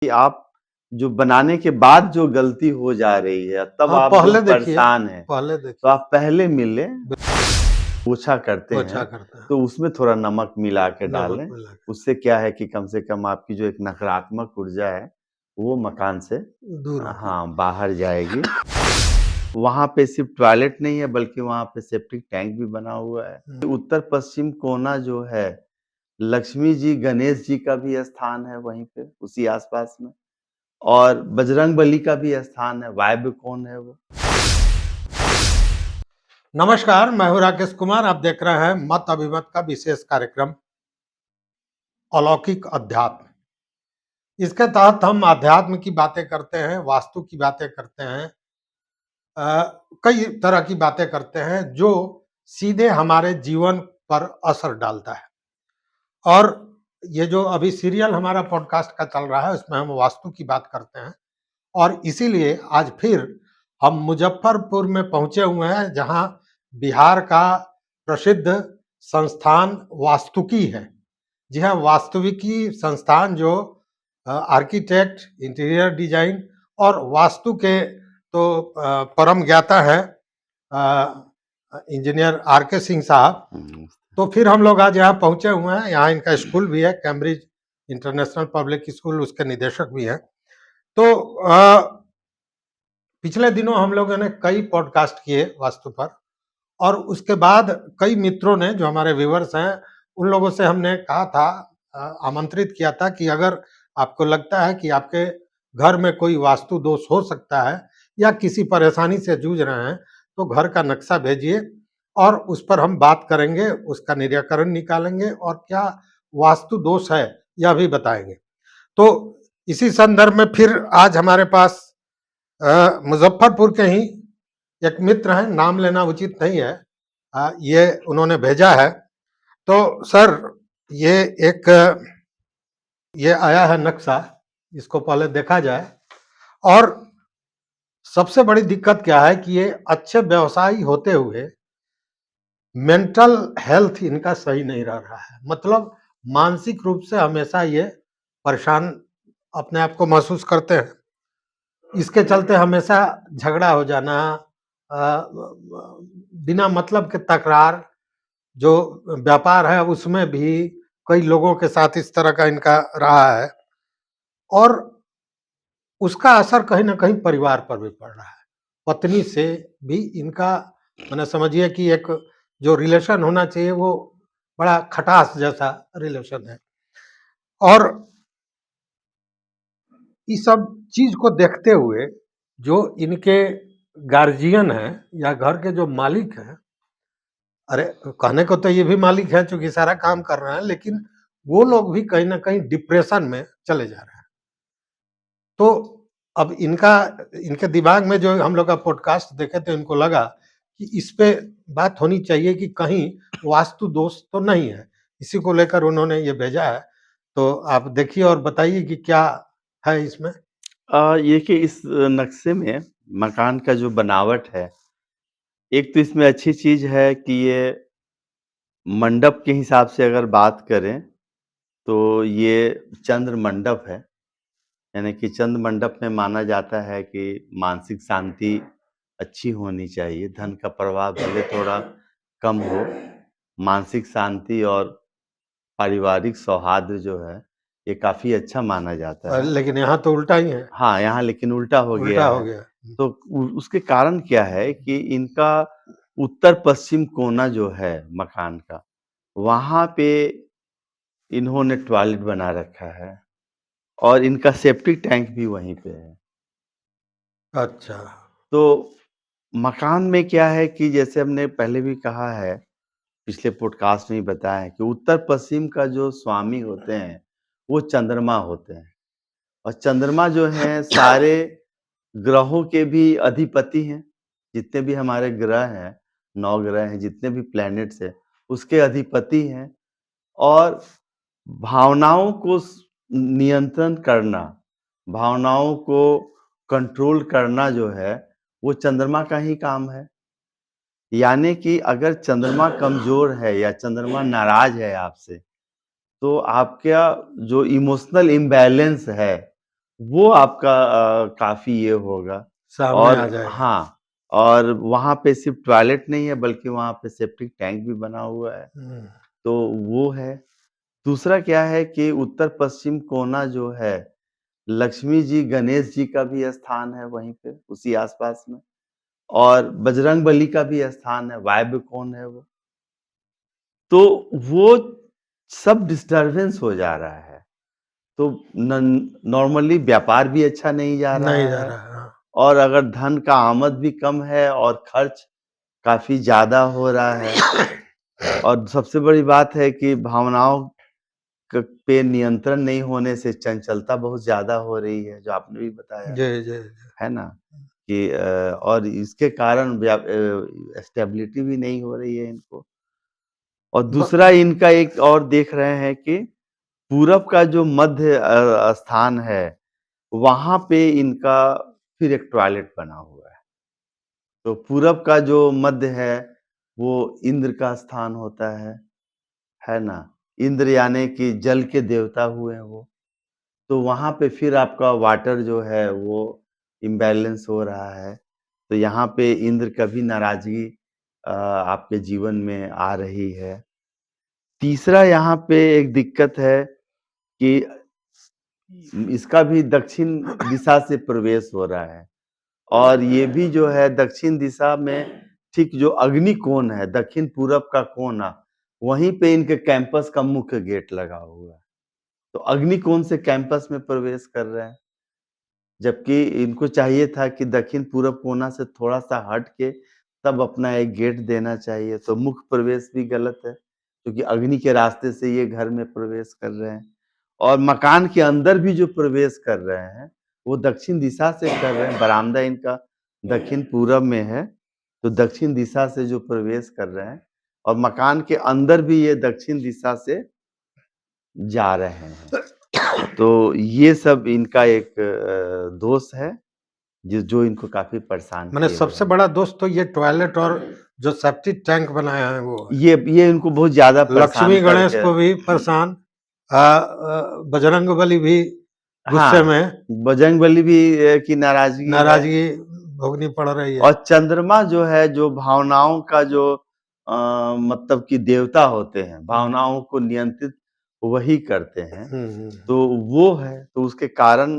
कि आप जो बनाने के बाद जो गलती हो जा रही है, तब हाँ, आप जो पहले देखिए, परेशान हैं, पहले तो देखिए, आप पहले मिलें, पोछा करते पोछा हैं, करते हैं, तो उसमें थोड़ा नमक मिला के नमक डालें। मिला के उससे क्या है कि कम से कम आपकी जो एक नकारात्मक ऊर्जा है, वो मकान से दूर होगी। हाँ, बाहर जाएगी। वहाँ पे सिर्फ टॉयलेट नहीं है, बल्कि वहाँ पे सेप्टिक टैंक भी बना हुआ है। हुँ, उत्तर-पश्चिम कोना जो है, लक्ष्मी जी, गणेश जी का भी स्थान है वहीं पे, उसी आस-पास में। और बजरंगबली का भी स्थान है, वायव्य कोण है वो। नमस्कार, मैं हूँ राकेश कुमार, आप देख रहे हैं मत अभिमत का विशेष कार्यक्रम अलौकिक अध्यात्म। इसके तहत हम अध्यात्म की बातें करते हैं, वास्तु की बातें करते हैं, कई तरह की बातें करते हैं जो सीधे हमारे जीवन पर असर डालता है। और ये जो अभी सीरियल हमारा पॉडकास्ट का चल रहा है, उसमें हम वास्तु की बात करते हैं और इसीलिए आज फिर हम मुजफ्फरपुर में पहुंचे हुए हैं, जहां बिहार का प्रसिद्ध संस्थान वास्तुकी है। जी हाँ, वास्तविकी संस्थान जो आर्किटेक्ट, इंटीरियर डिजाइन और वास्तु के तो परम ज्ञाता है इंजीनियर आर के सिंह साहब। तो फिर हम लोग आज यहाँ पहुंचे हुए हैं। यहाँ इनका स्कूल भी है, कैम्ब्रिज इंटरनेशनल पब्लिक स्कूल, उसके निदेशक भी हैं। तो पिछले दिनों हम लोगों ने कई पॉडकास्ट किए वास्तु पर और उसके बाद कई मित्रों ने, जो हमारे व्यूअर्स हैं, उन लोगों से हमने कहा था, आमंत्रित किया था कि अगर आपको लगता है कि आपके घर में कोई वास्तु दोष हो सकता है या किसी परेशानी से जूझ रहे हैं, तो घर का नक्शा भेजिए और उस पर हम बात करेंगे, उसका निराकरण निकालेंगे और क्या वास्तु दोष है यह भी बताएंगे। तो इसी संदर्भ में फिर आज हमारे पास मुजफ्फरपुर के ही एक मित्र हैं, नाम लेना उचित नहीं है, ये उन्होंने भेजा है। तो सर, ये एक ये आया है नक्शा, इसको पहले देखा जाए। और सबसे बड़ी दिक्कत क्या है कि ये अच्छे व्यवसायी होते हुए मेंटल हेल्थ इनका सही नहीं रह रहा है। मतलब मानसिक रूप से हमेशा ये परेशान अपने आप को महसूस करते हैं। इसके चलते हमेशा झगड़ा हो जाना, बिना मतलब के तकरार, जो व्यापार है उसमें भी कई लोगों के साथ इस तरह का इनका रहा है और उसका असर कहीं न कहीं परिवार पर भी पड़ रहा है। पत्नी से भी इनका, माने समझिए कि एक जो रिलेशन होना चाहिए वो बड़ा खटास जैसा रिलेशन है। और इस सब चीज़ को देखते हुए जो इनके गार्जियन हैं या घर के जो मालिक हैं, अरे कहने को तो ये भी मालिक हैं चूँकि सारा काम कर रहे हैं, लेकिन वो लोग भी कहीं न कहीं डिप्रेशन में चले जा रहे हैं। तो अब इनका, इनके दिमाग में जो हम लोग का पॉडकास्ट देखे तो इनको लगा कि इस पे बात होनी चाहिए कि कहीं वास्तु दोष तो नहीं है। इसी को लेकर उन्होंने ये भेजा है। तो आप देखिए और बताइए कि क्या है इसमें? ये कि इस नक्शे में मकान का जो बनावट है, एक तो इसमें अच्छी चीज़ है कि ये मंडप के हिसाब से अगर बात करें, तो ये चंद्र मंडप है। यानी कि चंद्र मंडप में माना जाता है कि मानसिक शांति अच्छी होनी चाहिए, धन का प्रवाह भले थोड़ा कम हो, मानसिक शांति और पारिवारिक सौहार्द जो है, ये काफ़ी अच्छा माना जाता है। लेकिन यहाँ तो उल्टा ही है, हाँ, यहाँ लेकिन उल्टा हो उल्टा गया हो है। गया। तो उसके कारण क्या है कि इनका उत्तर-पश्चिम कोना जो है मकान का, वहाँ पे इन्होंने टॉयलेट बना रखा है और इनका सेप्टिक टैंक भी वहीं पे है। अच्छा, तो मकान में क्या है कि जैसे हमने पहले भी कहा है, पिछले पॉडकास्ट में ही बताया है कि उत्तर-पश्चिम का जो स्वामी होते हैं, वो चंद्रमा होते हैं और चंद्रमा जो हैं सारे ग्रहों के भी अधिपति हैं। जितने भी हमारे ग्रह हैं, 9 ग्रह हैं, जितने भी प्लैनेट्स हैं, उसके अधिपति हैं और भावनाओं को नियंत्रण करना, भावनाओं को कंट्रोल करना जो है, वो चंद्रमा का ही काम है। यानी कि अगर चंद्रमा कमज़ोर है या चंद्रमा नाराज़ है आपसे, तो आपका जो इमोशनल इम्बैलेंस है, वो आपका काफ़ी ये होगा। सामने आ और जाएगा। हाँ, और वहाँ पे सिर्फ़ टॉयलेट नहीं है बल्कि वहाँ पे सेप्टिक टैंक भी बना हुआ है, हुँ। तो वो है। दूसरा क्या है कि उत्तर-पश्चिम कोना जो है, लक्ष्मी जी, गणेश जी का भी स्थान है वहीं पे, उसी आस-पास में, और बजरंगबली का भी स्थान है, वायव्य कोण है वो। तो वो सब डिस्टर्बेंस हो जा रहा है। तो नन नॉर्मली व्यापार भी अच्छा नहीं जा नहीं रहा जा है, रहा है, हाँ। और अगर धन का आमद भी कम है और खर्च काफ़ी ज़्यादा हो रहा है, और सबसे बड़ी बात है कि भावनाओं क पे नियंत्रण नहीं होने से चंचलता बहुत ज़्यादा हो रही है, जो आपने भी बताया, जी, जी, जी। है ना? कि और इसके कारण स्टेबिलिटी भी नहीं हो रही है इनको। और ब दूसरा इनका एक और देख रहे हैं कि पूरब का जो मध्य स्थान है, वहाँ पे इनका फिर एक टॉयलेट बना हुआ है। तो पूरब का जो मध्य है, वो इंद्र का स्थान होता है ना? इंद्र यानी कि जल के देवता हुए वो। तो वहाँ पे फिर आपका वाटर जो है वो इम्बैलेंस हो रहा है। तो यहाँ पे इंद्र का भी नाराज़गी आपके जीवन में आ रही है। तीसरा यहाँ पे एक दिक्कत है कि इसका भी दक्षिण दिशा से प्रवेश हो रहा है, और ये भी जो है दक्षिण दिशा में, ठीक जो अग्नि कोण है, दक्षिण पूरब का कोना, वहीं पे इनके कैंपस का मुख्य गेट लगा हुआ है। तो अग्नि कोण से कैंपस में प्रवेश कर रहे हैं। जबकि इनको चाहिए था कि दक्षिण-पूरब कोना से थोड़ा-सा हट के तब अपना एक गेट देना चाहिए, तो मुख्य प्रवेश भी गलत है, क्योंकि अग्नि के रास्ते से ये घर में प्रवेश कर रहे हैं। और मकान के अंदर भी जो प्रवेश कर रहे हैं, वो दक्षिण दिशा से कर रहे हैं, बरामदा इनका दक्षिण-पूरब में है, तो दक्षिण दिशा से जो प्रवेश कर रहे हैं, और मकान के अंदर भी ये दक्षिण दिशा से जा रहे हैं। तो ये सब इनका एक दोष है, जो इनको काफ़ी परेशान माने किए हुए सबसे हैं। बड़ा दोष तो ये टॉयलेट और जो सेप्टिक टैंक बनाया है वो है। ये इनको बहुत ज़्यादा परेशान लक्ष्मी गणेश करके, को भी परेशान, बजरंगबली भी गुस्से हाँ, में, बजरंगबली भी की नाराज़गी है। नाराज़गी भोगनी पड़ रही है। और चंद्रमा जो है, जो भावनाओं का जो मतलब कि देवता होते हैं, हुँ, भावनाओं को नियंत्रित वही करते हैं, हुँ, हुँ, तो हुँ। वो है, तो उसके कारण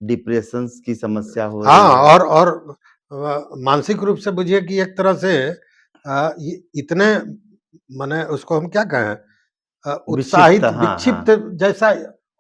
डिप्रेशंस की समस्या हो हाँ, रही है। और मानसिक रूप से बुझिए कि एक तरह से इ इतने माने उसको हम क्या कहें, विक्षिप्तता, उत्साहित, हाँ, हाँ। विक्षिप्त जैसा,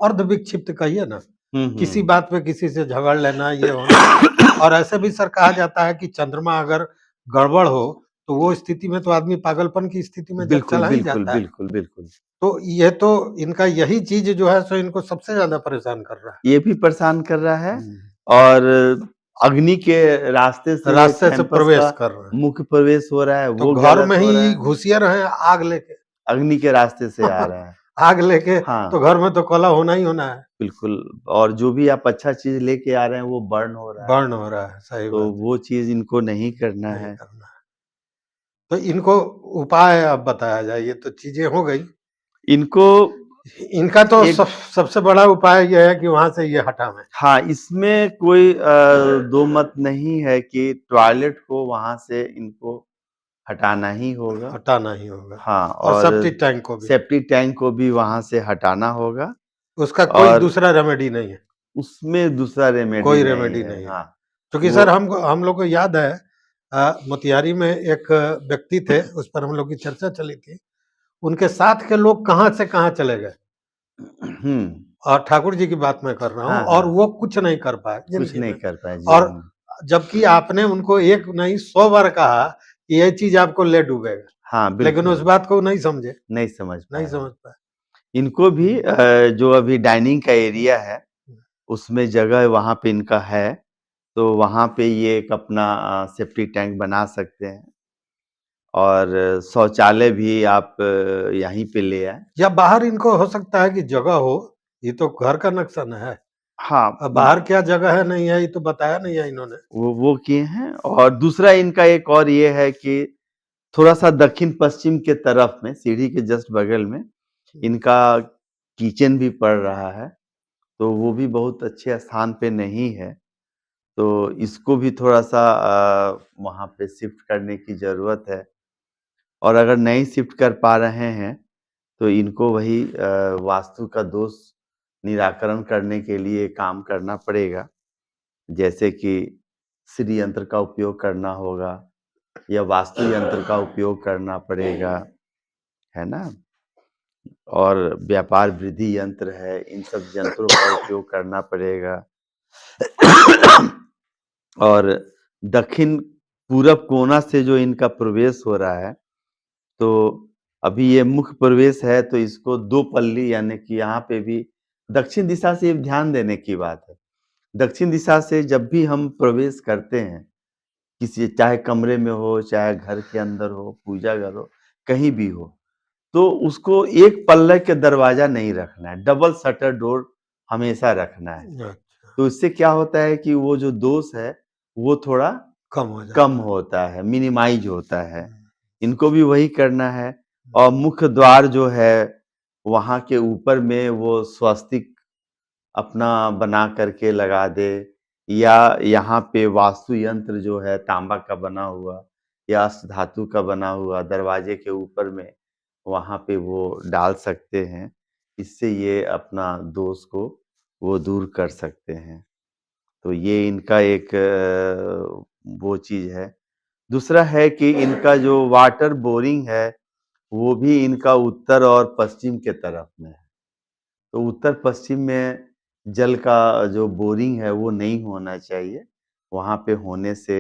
अर्ध विक्षिप्त कहिए ना, हुँ, किसी हुँ। बात पे किसी से झगड़ लेना, ये होना। और ऐसे भी सर कहा जाता है कि चंद्रमा अगर गड़बड़ हो, तो वो स्थिति में तो आदमी पागलपन की स्थिति में बिल्कुल, चला ही बिल्कुल, जाता है। बिल्कुल, बिल्कुल। तो ये तो इनका यही चीज़ जो है सो इनको सबसे ज़्यादा परेशान कर रहा है। ये भी परेशान कर रहा है, हुँ। और अग्नि के रास्ते से ये रास्ते से कैंपस प्रवेश का कर रहा है। मुख्य प्रवेश हो रहा है, तो वो घर गलत में हो रहा ही है। घुसिए रहे हैं आग लेके। अग्नि के रास्ते से आ रहा है। आग लेके हाँ, तो घर में तो कलह होना ही होना है। बिल्कुल। और जो भी आप अच्छा चीज़ लेके आ रहे हैं, वो बर्न हो रहा है, बर्न हो रहा है, सही तो बात है, वो चीज़ इनको नहीं करना नहीं है। करना है। तो इनको उपाय अब बताया जाए, ये तो चीज़ें हो गई। इनको इनका तो एक, सबसे बड़ा उपाय ये है कि वहाँ से ये हटावें। हाँ, इसमें कोई दो मत नहीं है कि टॉयलेट को वहाँ से इनको हटाना ही होगा। हटाना ही होगा, हाँ, और और सेप्टिक टैंक को भी। सेप्टिक टैंक को भी वहाँ से हटाना होगा, उसका कोई और दूसरा रेमेडी नहीं है, उसमें दूसरा रेमेडी कोई नहीं रेमेडी है। नहीं है। हाँ, क्योंकि वो, सर हम लोग को याद है, मोतिहारी में एक व्यक्ति थे, उस पर हम लोग की चर्चा चली थी। उनके साथ के लोग कहाँ से कहाँ चले गए, हुँ, और ठाकुर जी की बात मैं कर रहा हूँ, हाँ, और हाँ, वो कुछ नहीं कर पाए कुछ ज़िंदगी नहीं में। कर पाए और जीवन में। जबकि आपने उनको एक नहीं 100 बार कहा कि ये चीज़ आपको ले डूबेगा, हाँ, लेकिन उस बिल्कुल, बात को नहीं समझे, नहीं समझ नहीं पाए समझ हैं। पाए। इनको भी हुँ, जो अभी डाइनिंग का एरिया है, हुँ। उसमें जगह वहाँ पे इनका है, तो वहाँ पे ये एक अपना सेप्टिक टैंक बना सकते हैं, और शौचालय भी आप यहीं पे ले आएँ। या बाहर इनको हो सकता है कि जगह हो, ये तो घर का नक्शा न है। हाँ, अब बाहर क्या जगह है, नहीं है, ये तो बताया नहीं है इन्होंने। वो किए हैं, और दूसरा इनका एक और ये है कि थोड़ा-सा दक्षिण-पश्चिम के तरफ में, सीढ़ी के जस्ट बगल में, हुँ, इनका किचन भी पड़ रहा है। तो वो भी बहुत अच्छे स्थान पे नहीं है। तो इसको भी थोड़ा-सा वहाँ पे शिफ्ट करने की ज़रूरत है और अगर नहीं शिफ्ट कर पा रहे हैं, तो इनको वही वास्तु का दोष निराकरण करने के लिए काम करना पड़ेगा। जैसे कि श्री यंत्र का उपयोग करना होगा या वास्तु यंत्र का उपयोग करना पड़ेगा, है ना? और व्यापार वृद्धि यंत्र है, इन सब यंत्रों का उपयोग करना पड़ेगा। और दक्षिण पूरब कोना से जो इनका प्रवेश हो रहा है, तो अभी ये मुख्य प्रवेश है तो इसको 2 पल्ली यानी कि यहाँ पे भी दक्षिण दिशा से ध्यान देने की बात है। दक्षिण दिशा से जब भी हम प्रवेश करते हैं, किसी चाहे कमरे में हो, चाहे घर के अंदर हो, पूजा घर हो, कहीं भी हो, तो उसको एक पल्ले के दरवाज़ा नहीं रखना है, डबल शटर डोर हमेशा रखना है। अच्छा, तो इससे क्या होता है कि वो जो दोष है, वो थोड़ा कम हो कम जाता है। होता है, मिनिमाइज़ होता है। हुँ, इनको भी वही करना है हुँ। और मुख्य द्वार जो है, वहाँ के ऊपर में वो स्वस्तिक अपना बना कर के लगा दे या यहाँ पे वास्तु यंत्र जो है तांबा का बना हुआ या अष्ट धातु का बना हुआ दरवाजे के ऊपर में वहाँ पे वो डाल सकते हैं। इससे ये अपना दोष को वो दूर कर सकते हैं। तो ये इनका एक वो चीज़ है। दूसरा है कि इनका जो वाटर बोरिंग है, वो भी इनका उत्तर और पश्चिम के तरफ में है। तो उत्तर-पश्चिम में जल का जो बोरिंग है वो नहीं होना चाहिए। वहाँ पे होने से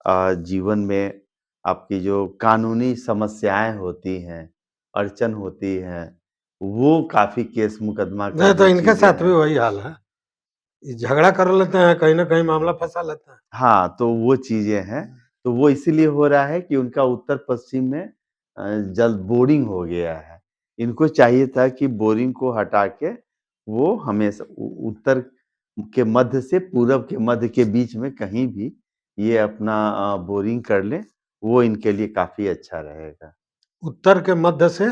जीवन में आपकी जो कानूनी समस्याएँ होती हैं, अड़चन होती हैं, वो काफ़ी केस मुकदमा का नहीं, तो जो इनके चीज़ें साथ भी हैं वही हाल है। ये झगड़ा कर लेते हैं, कहीं न कहीं मामला फँसा लेते हैं। हाँ, तो वो चीज़ें हैं। हुँ, तो वो इसीलिए हो रहा है कि उनका उत्तर-पश्चिम में जल बोरिंग हो गया है। इनको चाहिए था कि बोरिंग को हटा के वो हमेशा उत्तर के मध्य से पूरब के मध्य के बीच में कहीं भी ये अपना बोरिंग कर लें, वो इनके लिए काफ़ी अच्छा रहेगा। उत्तर के मध्य से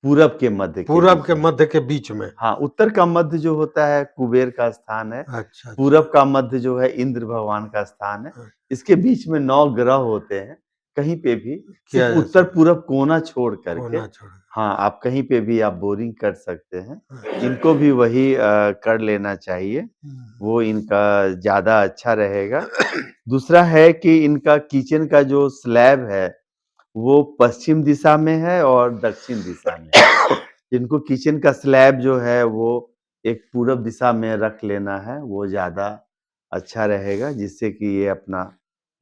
पूरब के मध्य के पूरब बीच के में। मध्य के बीच में। हाँ, उत्तर का मध्य जो होता है कुबेर का स्थान है, अच्छा, अच्छा। पूरब का मध्य जो है इंद्र भगवान का स्थान है। हाँ, इसके बीच में 9 ग्रह होते हैं, कहीं पे भी किया सिर्फ़ जा सकता उत्तर-पूरब कोना छोड़ कर के कोना छोड़ के। हाँ, आप कहीं पे भी आप बोरिंग कर सकते हैं। अच्छा। इनको भी वही कर लेना चाहिए, हुँ, वो इनका ज़्यादा अच्छा रहेगा। दूसरा है कि इनका किचन का जो स्लैब है, वो पश्चिम दिशा में है और दक्षिण दिशा में है। जिनको किचन का स्लैब जो है वो एक पूरब दिशा में रख लेना है, वो ज़्यादा अच्छा रहेगा जिससे कि ये अपना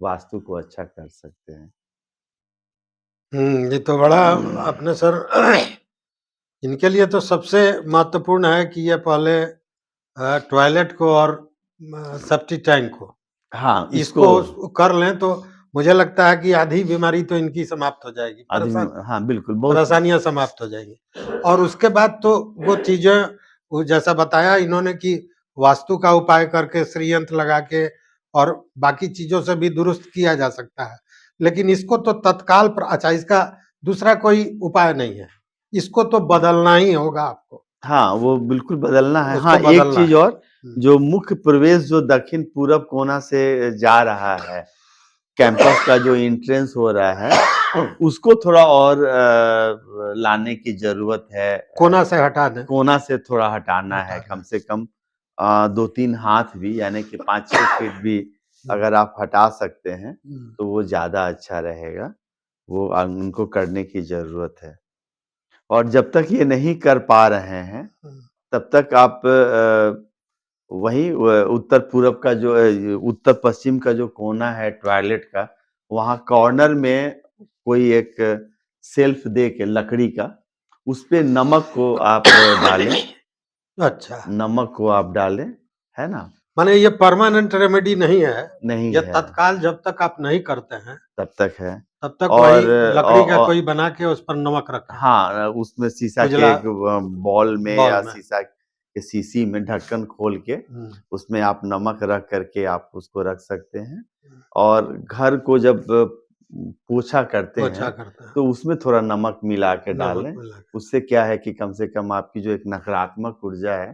वास्तु को अच्छा कर सकते हैं। ये तो बड़ा आपने सर इनके लिए तो सबसे महत्वपूर्ण है कि ये पहले टॉयलेट को और सेप्टिक टैंक को, हाँ, इसको इसको कर लें तो मुझे लगता है कि आधी बीमारी तो इनकी समाप्त हो जाएगी, आदमी हाँ, बिल्कुल बहुत परेशानियाँ समाप्त हो जाएँगी। और उसके बाद तो वो चीज़ें वो जैसा बताया इन्होंने कि वास्तु का उपाय करके श्री यंत्र लगा के और बाकी चीज़ों से भी दुरुस्त किया जा सकता है। लेकिन इसको तो तत्काल अच्छा इसका दूसरा कोई उपाय नहीं है। इसको तो बदलना ही होगा आपको, हाँ, वो बिल्कुल बदलना है। हाँ, उसको एक बदलना चीज़ है। और हुँ, जो मुख्य प्रवेश जो दक्षिण-पूरब कोना से जा रहा है, कैंपस का जो एंट्रेंस हो रहा है, उसको थोड़ा और लाने की ज़रूरत है। कोना से हटा दें, कोना से थोड़ा हटाना है, हटाना कम है। से कम 2-3 हाथ भी यानी कि 5-6 फीट भी हुँ, अगर आप हटा सकते हैं, हुँ, तो वो ज़्यादा अच्छा रहेगा। वो उनको करने की ज़रूरत है। और जब तक ये नहीं कर पा रहे हैं, हुँ। तब तक आप वही उत्तर-पूरब का जो उत्तर-पश्चिम का जो कोना है टॉयलेट का, वहाँ कॉर्नर में कोई एक शेल्फ दे के लकड़ी का, उसपे नमक को आप डालें। अच्छा। नमक को आप डालें, है ना? माने ये परमानेंट रेमेडी नहीं है। नहीं ये है, तत्काल जब तक आप नहीं करते हैं, तब तक है तब तक वही और लकड़ी का कोई बना के उस पर नमक रखें, हाँ, उसमें शीशा के उजला एक बॉल में बॉल या में। शीशा के शीशी में ढक्कन खोल के, हुँ, उसमें आप नमक रख कर के आप उसको रख सकते हैं हुँ, और घर को जब पोछा करते पोछा हैं, करते हैं, तो उसमें थोड़ा नमक मिला के नमक डालें। मिला के। उससे क्या है कि कम से कम आपकी जो एक नकारात्मक ऊर्जा है,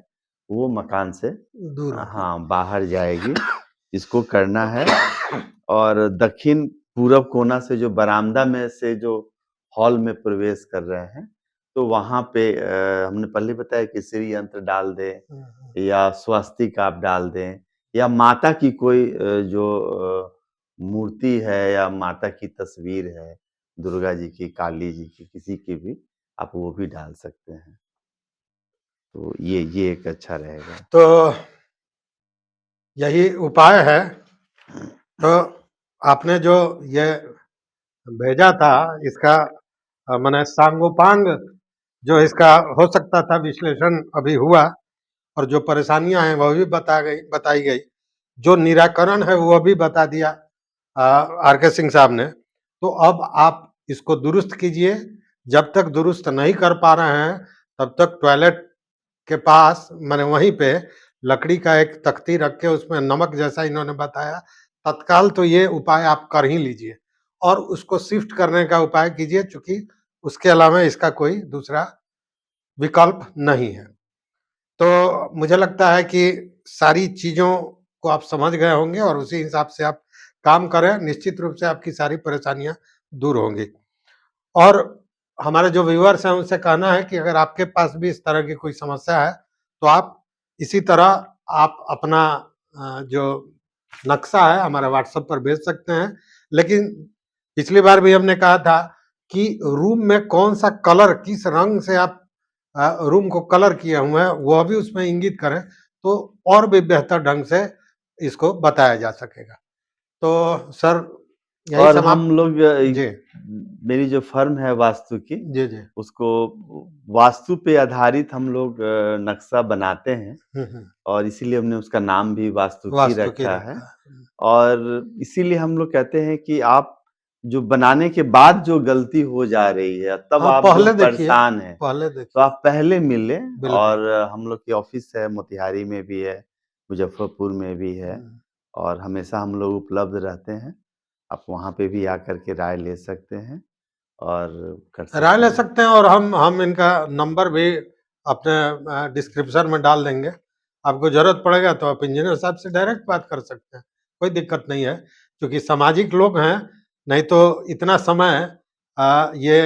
वो मकान से दूर होगी। हाँ, बाहर जाएगी। इसको करना है और दक्षिण पूरब कोना से जो बरामदा में से जो हॉल में प्रवेश कर रहे हैं, तो वहाँ पे हमने पहले बताया कि श्री यंत्र डाल दें हुँ, हुँ। या स्वस्तिक आप डाल दें या माता की कोई जो मूर्ति है या माता की तस्वीर है, दुर्गा जी की, काली जी की, किसी की भी, आप वो भी डाल सकते हैं। तो ये एक अच्छा रहेगा। तो यही उपाय है। तो आपने जो ये भेजा था इसका माने सांगोपांग जो इसका हो सकता था विश्लेषण अभी हुआ और जो परेशानियां हैं वह भी बताई गई। जो निराकरण है वो भी बता दिया आर के सिंह साहब ने। तो अब आप इसको दुरुस्त कीजिए। जब तक दुरुस्त नहीं कर पा रहे हैं तब तक टॉयलेट के पास माने वहीं पे लकड़ी का एक तख्ती रख के उसमें नमक जैसा इन्होंने बताया, तत्काल तो ये उपाय आप कर ही लीजिए और उसको शिफ्ट करने का उपाय कीजिए, चूँकि उसके अलावा इसका कोई दूसरा विकल्प नहीं है। तो मुझे लगता है कि सारी चीज़ों को आप समझ गए होंगे और उसी हिसाब से आप काम करें, निश्चित रूप से आपकी सारी परेशानियाँ दूर होंगी। और हमारे जो व्यूअर्स हैं उनसे कहना है कि अगर आपके पास भी इस तरह की कोई समस्या है, तो आप इसी तरह आप अपना जो नक्शा है हमारे व्हाट्सएप पर भेज सकते हैं। लेकिन पिछली बार भी हमने कहा था कि रूम में कौन-सा कलर, किस रंग से आप रूम को कलर किए हुए हैं, वह भी उसमें इंगित करें, तो और भी बेहतर ढंग से इसको बताया जा सकेगा। तो सर यही और हम समाप्त। लोग जी, मेरी जो फर्म है वास्तु की, जी, जी। उसको वास्तु पे आधारित हम लोग नक्शा बनाते हैं हुँ, हुँ। और इसीलिए हमने उसका नाम भी वास्तुकी वास्तुकी रखा है। रखा है। और इसीलिए हम लोग कहते हैं कि आप जो बनाने के बाद जो गलती हो जा रही है, तब हाँ, आप जो पहले देखिए, परेशान हैं, पहले तो देखिए। आप पहले मिलें। बिल्कुल। और हम लोग की ऑफ़िस है, मोतिहारी में भी है, मुज़फ़्फ़रपुर में भी है हुँ। और हमेशा हम लोग उपलब्ध रहते हैं। आप वहाँ पे भी आकर के राय ले सकते हैं और कर राय सकते ले हैं। सकते हैं और हम इनका नंबर भी अपने डिस्क्रिप्शन में डाल देंगे। आपको ज़रूरत पड़ेगा तो आप इंजीनियर साहब से डायरेक्ट बात कर सकते हैं, कोई दिक्कत नहीं है। क्योंकि सामाजिक लोग हैं, नहीं तो इतना समय ये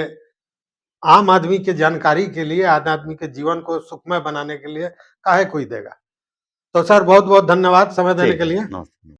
आम आदमी की जानकारी के लिए, आम आदमी के जीवन को सुखमय बनाने के लिए काहे कोई देगा। तो सर बहुत-बहुत धन्यवाद समय देने ठीक के है, लिए। नमस्ते।